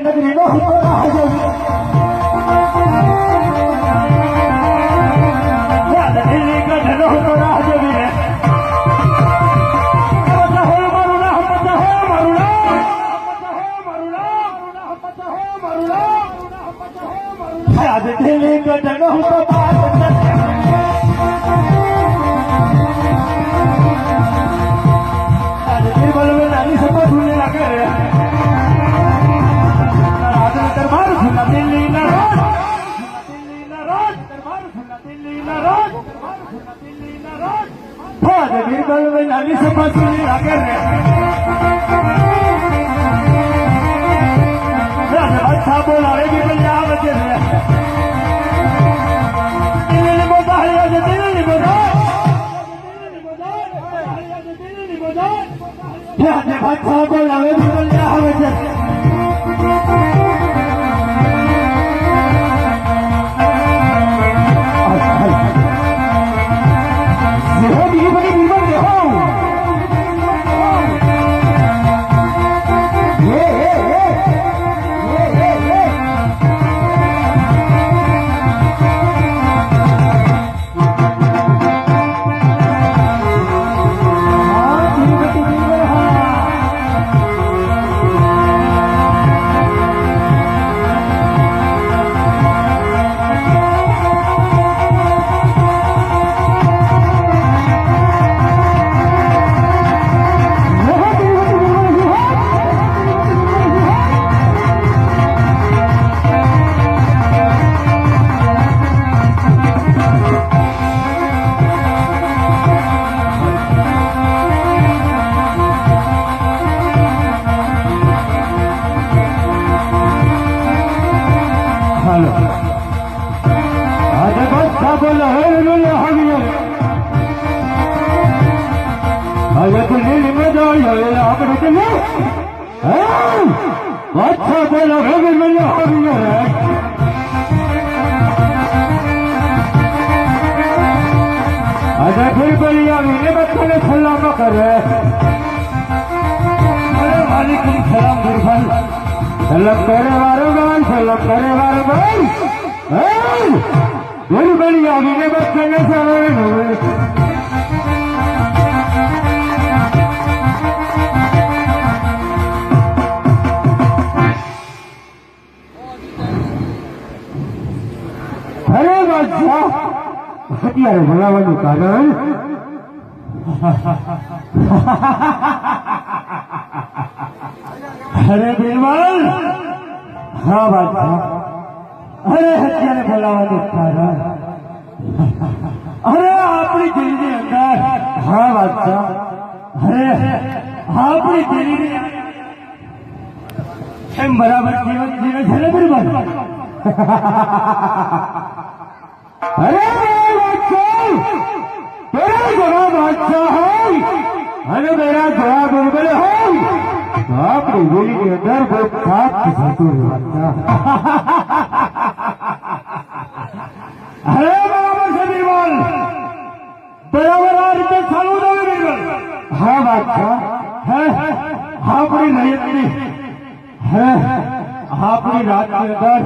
નગરી નો નાની સભા સુની લાગે રે અચ્છા બોલાવે બી આવે છે રે દિલ્હી બોલાવે છે દિલ્હી બોલાવે અચ્છા બોલાવે બી આવે છે સલમ કરે વારો ગાન સલમ કરે વારો ગાન બોલ બની આવીને બચ્ચાને સવારે અરે બાદશાહ અત્યારે બોલાવાનું કારણ અરે બિરબલ હા બાદશાહ અરે અત્યારે બોલાવાનું કારણ અરે આપણી દિલની અંદર હા બાદશાહ અરે આપણી દિલની એમ બરાબર જીવન જીવે છે ને બિરબલ અરે બાદશાહ तेरा जवाब अच्छा है अरे मेरा जवाब बिरबल है आपकी गोली के अंदर वो खाप खिसाते अरे बराबर से बिरबल बराबर आ रीते चालू दो बिरबल हाँ बादशाह है आपकी नयनी है आपकी रात के अंदर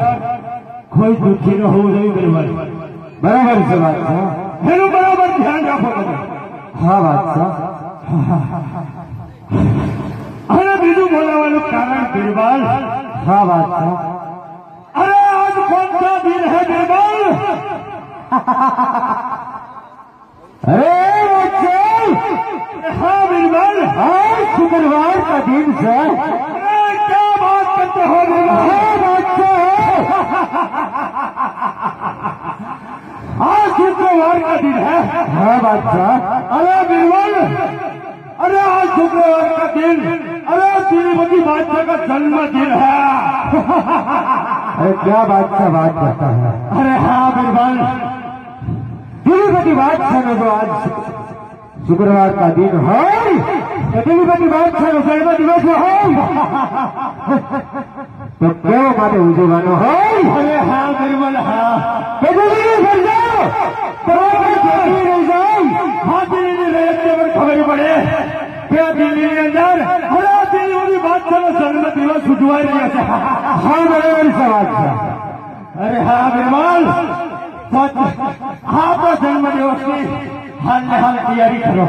कोई दुखी न हो जाए बिरबल बराबर से बादशाह એનું બરાબર ધ્યાન રાખો તમે હા બાદશાહ અને બીજું બોલાવાનું કારણ બિરબલ હા બાદશાહ અરે આજ કौन सा दिन है बिरबल अरे बादशाह हाँ बिरबल आज शुक्रवार का दिन है क्या बात करते हो बिरबल हाँ बादशाह आज शुक्रवार का दिन है हाँ बादशाह अरे बिरबल अरे आज शुक्रवार का दिन अरे श्रीमती बादशाह का जन्मदिन है। अरे क्या बादशाह बात करता है। अरे हाँ बिरबल, श्रीमती बादशाह ने जो आज शुक्रवार का दिन है, श्रीमती बादशाह નો જન્મ દિવસ હોય તો કેવો માટે ઉજવવાનો હોય। अरे हाँ बिरबल, हाँ दिल्ली में खबर पड़े क्या दिल्ली के अंदर हरा दिल्ली बादशाह का जन्म दिवस उजवाई रही है। हाँ बराबर सवाल था। अरे हाँ बिरबल, आपका जन्म दिवस की हाल तैयारी करो।